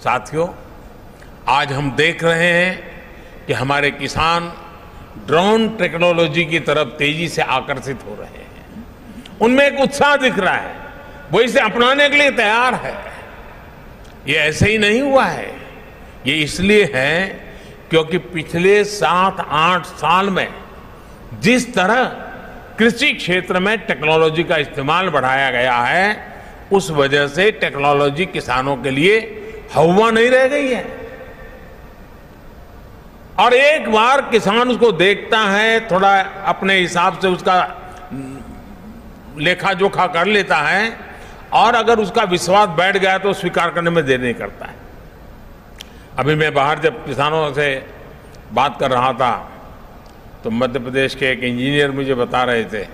साथियों, आज हम देख रहे हैं कि हमारे किसान ड्रोन टेक्नोलॉजी की तरफ तेजी से आकर्षित हो रहे हैं। उनमें एक उत्साह दिख रहा है, वो इसे अपनाने के लिए तैयार है। ये ऐसे ही नहीं हुआ है, ये इसलिए है क्योंकि पिछले 7-8 साल में जिस तरह कृषि क्षेत्र में टेक्नोलॉजी का इस्तेमाल बढ़ाया गया है, उस वजह से टेक्नोलॉजी किसानों के लिए हवा नहीं रह गई है। और एक बार किसान उसको देखता है, थोड़ा अपने हिसाब से उसका लेखा जोखा कर लेता है, और अगर उसका विश्वास बैठ गया तो स्वीकार करने में देर नहीं करता है। अभी मैं बाहर जब किसानों से बात कर रहा था तो मध्य प्रदेश के एक इंजीनियर मुझे बता रहे थे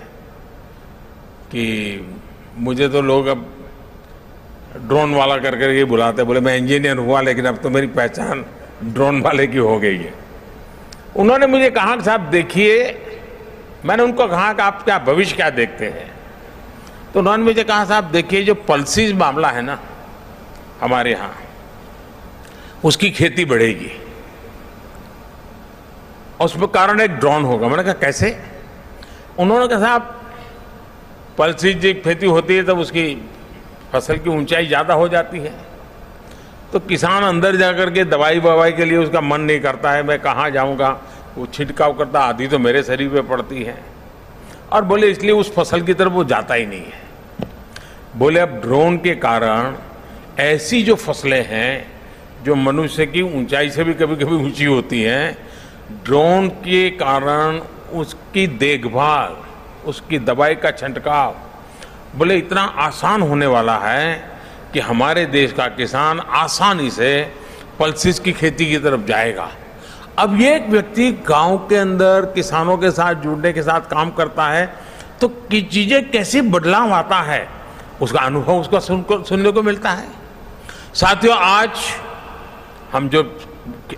कि मुझे तो लोग अब ड्रोन वाला कर करके बुलाते, बोले मैं इंजीनियर हुआ लेकिन अब तो मेरी पहचान ड्रोन वाले की हो गई है। उन्होंने मुझे कहा कि साहब देखिए, मैंने उनको कहा कि आप क्या भविष्य क्या देखते हैं, तो उन्होंने मुझे कहा साहब देखिए, जो पल्सीज मामला है ना हमारे यहाँ, उसकी खेती बढ़ेगी और उसमें कारण एक ड्रोन होगा। मैंने कहा कैसे? उन्होंने कहा साहब पल्सीज जब खेती होती है तब उसकी फसल की ऊंचाई ज़्यादा हो जाती है, तो किसान अंदर जाकर के दवाई ववाई के लिए उसका मन नहीं करता है, मैं कहाँ जाऊँगा, वो छिड़काव करता, आधी तो मेरे शरीर पे पड़ती है, और बोले इसलिए उस फसल की तरफ वो जाता ही नहीं है। बोले अब ड्रोन के कारण ऐसी जो फसलें हैं जो मनुष्य की ऊंचाई से भी कभी कभी ऊंची होती हैं, ड्रोन के कारण उसकी देखभाल, उसकी दवाई का छिड़काव बोले इतना आसान होने वाला है कि हमारे देश का किसान आसानी से पल्सिस की खेती की तरफ जाएगा। अब ये एक व्यक्ति गांव के अंदर किसानों के साथ जुड़ने के साथ काम करता है तो कि चीजें कैसे बदलाव आता है, उसका अनुभव उसका सुनने को मिलता है। साथियों, आज हम जो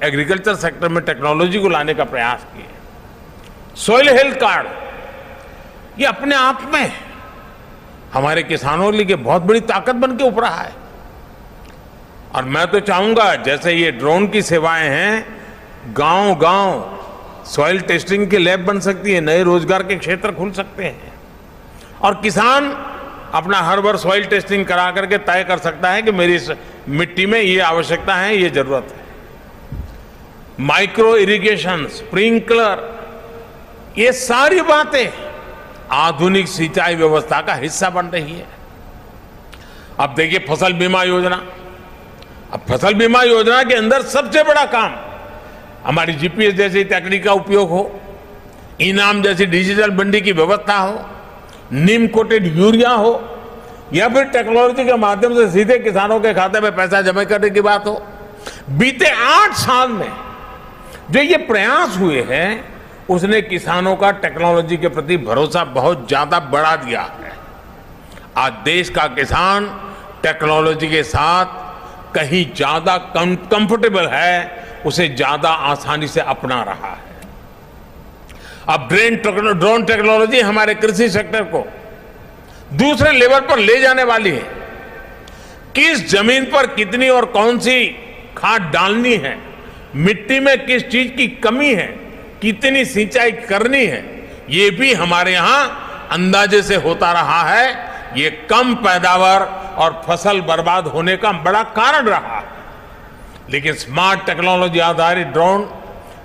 एग्रीकल्चर सेक्टर में टेक्नोलॉजी को लाने का प्रयास किए, सॉइल हेल्थ कार्ड, ये अपने आप में हमारे किसानों के लिए बहुत बड़ी ताकत बन के उभरा है। और मैं तो चाहूंगा जैसे ये ड्रोन की सेवाएं हैं, गांव-गांव सॉइल टेस्टिंग की लैब बन सकती है, नए रोजगार के क्षेत्र खुल सकते हैं, और किसान अपना हर बार सॉइल टेस्टिंग करा करके तय कर सकता है कि मेरी मिट्टी में ये आवश्यकता है, ये जरूरत है। माइक्रो इरिगेशन, स्प्रिंकलर, ये सारी बातें आधुनिक सिंचाई व्यवस्था का हिस्सा बन रही है। अब देखिए फसल बीमा योजना, अब फसल बीमा योजना के अंदर सबसे बड़ा काम हमारी जीपीएस जैसी तकनीक का उपयोग हो, इनाम जैसी डिजिटल मंडी की व्यवस्था हो, नीम कोटेड यूरिया हो, या फिर टेक्नोलॉजी के माध्यम से सीधे किसानों के खाते में पैसा जमा करने की बात हो। बीते 8 साल में जो ये प्रयास हुए हैं, उसने किसानों का टेक्नोलॉजी के प्रति भरोसा बहुत ज्यादा बढ़ा दिया है। आज देश का किसान टेक्नोलॉजी के साथ कहीं ज्यादा कंफर्टेबल है, उसे ज्यादा आसानी से अपना रहा है। अब ड्रोन टेक्नोलॉजी हमारे कृषि सेक्टर को दूसरे लेवल पर ले जाने वाली है। किस जमीन पर कितनी और कौन सी खाद डालनी है, मिट्टी में किस चीज की कमी है, कितनी सिंचाई करनी है, ये भी हमारे यहां अंदाजे से होता रहा है। ये कम पैदावार और फसल बर्बाद होने का बड़ा कारण रहा है। लेकिन स्मार्ट टेक्नोलॉजी आधारित ड्रोन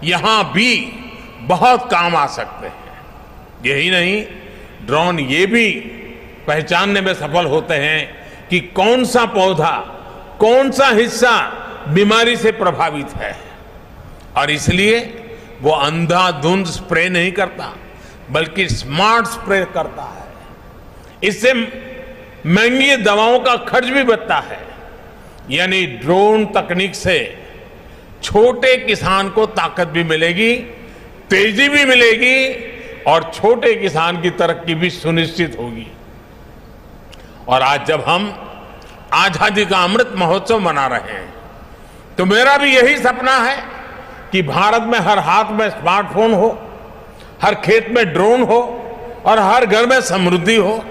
यहां भी बहुत काम आ सकते हैं। यही नहीं, ड्रोन ये भी पहचानने में सफल होते हैं कि कौन सा पौधा, कौन सा हिस्सा बीमारी से प्रभावित है, और इसलिए वो अंधाधुंध स्प्रे नहीं करता, बल्कि स्मार्ट स्प्रे करता है। इससे महंगी दवाओं का खर्च भी बचता है। यानी ड्रोन तकनीक से छोटे किसान को ताकत भी मिलेगी, तेजी भी मिलेगी, और छोटे किसान की तरक्की भी सुनिश्चित होगी। और आज जब हम आजादी का अमृत महोत्सव मना रहे हैं, तो मेरा भी यही सपना है कि भारत में हर हाथ में स्मार्टफोन हो, हर खेत में ड्रोन हो, और हर घर में समृद्धि हो।